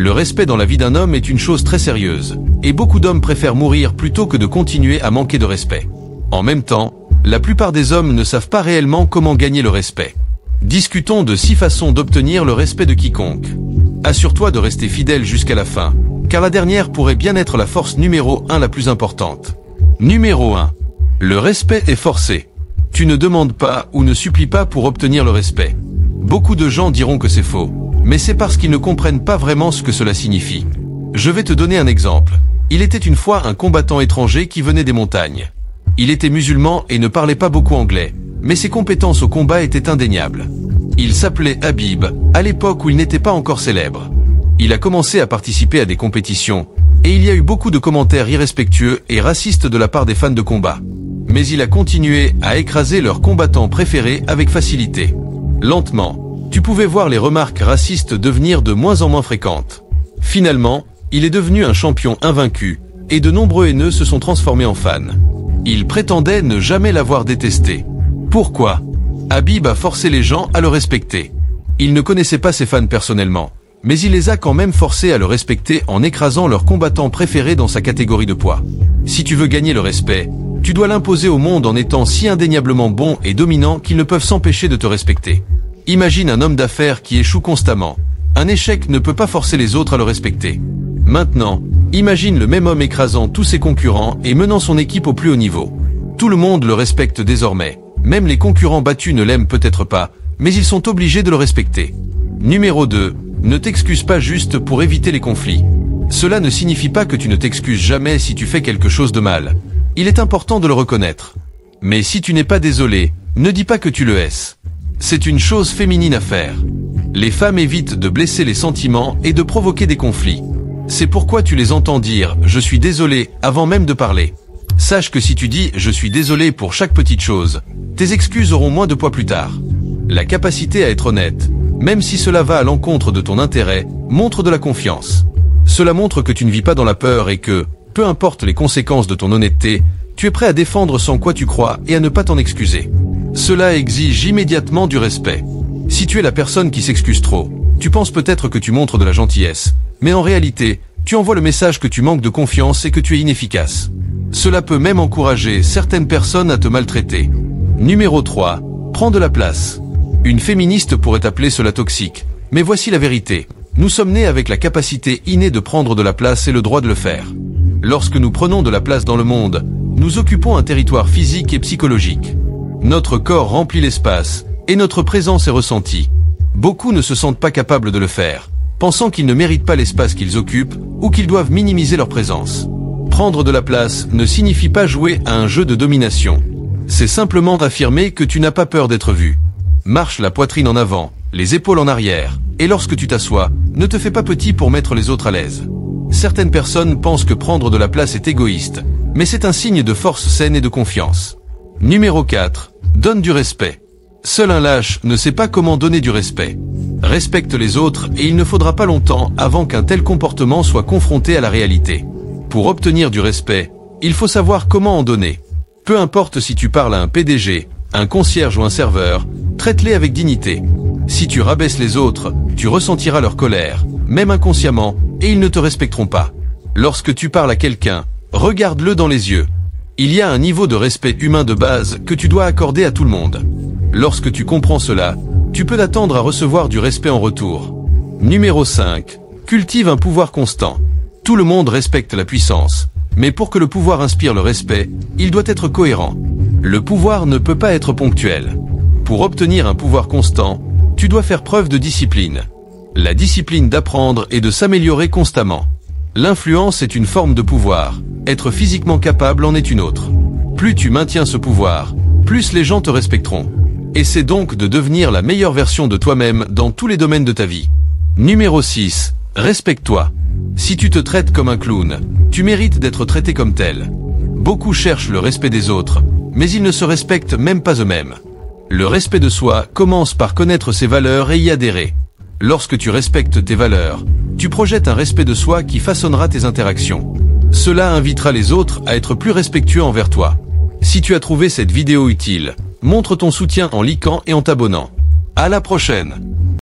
Le respect dans la vie d'un homme est une chose très sérieuse, et beaucoup d'hommes préfèrent mourir plutôt que de continuer à manquer de respect. En même temps, la plupart des hommes ne savent pas réellement comment gagner le respect. Discutons de 6 façons d'obtenir le respect de quiconque. Assure-toi de rester fidèle jusqu'à la fin, car la dernière pourrait bien être la force numéro 1 la plus importante. Numéro 1. Le respect est forcé. Tu ne demandes pas ou ne supplies pas pour obtenir le respect. Beaucoup de gens diront que c'est faux, mais c'est parce qu'ils ne comprennent pas vraiment ce que cela signifie. Je vais te donner un exemple. Il était une fois un combattant étranger qui venait des montagnes. Il était musulman et ne parlait pas beaucoup anglais, mais ses compétences au combat étaient indéniables. Il s'appelait Habib, à l'époque où il n'était pas encore célèbre. Il a commencé à participer à des compétitions, et il y a eu beaucoup de commentaires irrespectueux et racistes de la part des fans de combat. Mais il a continué à écraser leurs combattants préférés avec facilité. Lentement, tu pouvais voir les remarques racistes devenir de moins en moins fréquentes. Finalement, il est devenu un champion invaincu, et de nombreux haineux se sont transformés en fans. Il prétendait ne jamais l'avoir détesté. Pourquoi ? Habib a forcé les gens à le respecter. Il ne connaissait pas ses fans personnellement, mais il les a quand même forcés à le respecter en écrasant leurs combattants préférés dans sa catégorie de poids. Si tu veux gagner le respect, tu dois l'imposer au monde en étant si indéniablement bon et dominant qu'ils ne peuvent s'empêcher de te respecter. Imagine un homme d'affaires qui échoue constamment. Un échec ne peut pas forcer les autres à le respecter. Maintenant, imagine le même homme écrasant tous ses concurrents et menant son équipe au plus haut niveau. Tout le monde le respecte désormais. Même les concurrents battus ne l'aiment peut-être pas, mais ils sont obligés de le respecter. Numéro 2. Ne t'excuse pas juste pour éviter les conflits. Cela ne signifie pas que tu ne t'excuses jamais si tu fais quelque chose de mal. Il est important de le reconnaître. Mais si tu n'es pas désolé, ne dis pas que tu le hais. C'est une chose féminine à faire. Les femmes évitent de blesser les sentiments et de provoquer des conflits. C'est pourquoi tu les entends dire « je suis désolé » avant même de parler. Sache que si tu dis « je suis désolé pour chaque petite chose », tes excuses auront moins de poids plus tard. La capacité à être honnête, même si cela va à l'encontre de ton intérêt, montre de la confiance. Cela montre que tu ne vis pas dans la peur et que, peu importe les conséquences de ton honnêteté, tu es prêt à défendre sans quoi tu crois et à ne pas t'en excuser. Cela exige immédiatement du respect. Si tu es la personne qui s'excuse trop, tu penses peut-être que tu montres de la gentillesse, mais en réalité, tu envoies le message que tu manques de confiance et que tu es inefficace. Cela peut même encourager certaines personnes à te maltraiter. Numéro 3. Prends de la place. Une féministe pourrait appeler cela toxique, mais voici la vérité. Nous sommes nés avec la capacité innée de prendre de la place et le droit de le faire. Lorsque nous prenons de la place dans le monde, nous occupons un territoire physique et psychologique. Notre corps remplit l'espace, et notre présence est ressentie. Beaucoup ne se sentent pas capables de le faire, pensant qu'ils ne méritent pas l'espace qu'ils occupent ou qu'ils doivent minimiser leur présence. Prendre de la place ne signifie pas jouer à un jeu de domination. C'est simplement affirmer que tu n'as pas peur d'être vu. Marche la poitrine en avant, les épaules en arrière, et lorsque tu t'assois, ne te fais pas petit pour mettre les autres à l'aise. Certaines personnes pensent que prendre de la place est égoïste, mais c'est un signe de force saine et de confiance. Numéro 4. Donne du respect. Seul un lâche ne sait pas comment donner du respect. Respecte les autres et il ne faudra pas longtemps avant qu'un tel comportement soit confronté à la réalité. Pour obtenir du respect, il faut savoir comment en donner. Peu importe si tu parles à un PDG, un concierge ou un serveur, traite-les avec dignité. Si tu rabaisses les autres, tu ressentiras leur colère, même inconsciemment, et ils ne te respecteront pas. Lorsque tu parles à quelqu'un, regarde-le dans les yeux. Il y a un niveau de respect humain de base que tu dois accorder à tout le monde. Lorsque tu comprends cela, tu peux t'attendre à recevoir du respect en retour. Numéro 5. Cultive un pouvoir constant. Tout le monde respecte la puissance, mais pour que le pouvoir inspire le respect, il doit être cohérent. Le pouvoir ne peut pas être ponctuel. Pour obtenir un pouvoir constant, tu dois faire preuve de discipline. La discipline d'apprendre et de s'améliorer constamment. L'influence est une forme de pouvoir, être physiquement capable en est une autre. Plus tu maintiens ce pouvoir, plus les gens te respecteront. Essaie donc de devenir la meilleure version de toi-même dans tous les domaines de ta vie. Numéro 6. Respecte-toi. Si tu te traites comme un clown, tu mérites d'être traité comme tel. Beaucoup cherchent le respect des autres, mais ils ne se respectent même pas eux-mêmes. Le respect de soi commence par connaître ses valeurs et y adhérer. Lorsque tu respectes tes valeurs, tu projettes un respect de soi qui façonnera tes interactions. Cela invitera les autres à être plus respectueux envers toi. Si tu as trouvé cette vidéo utile, montre ton soutien en likant et en t'abonnant. À la prochaine!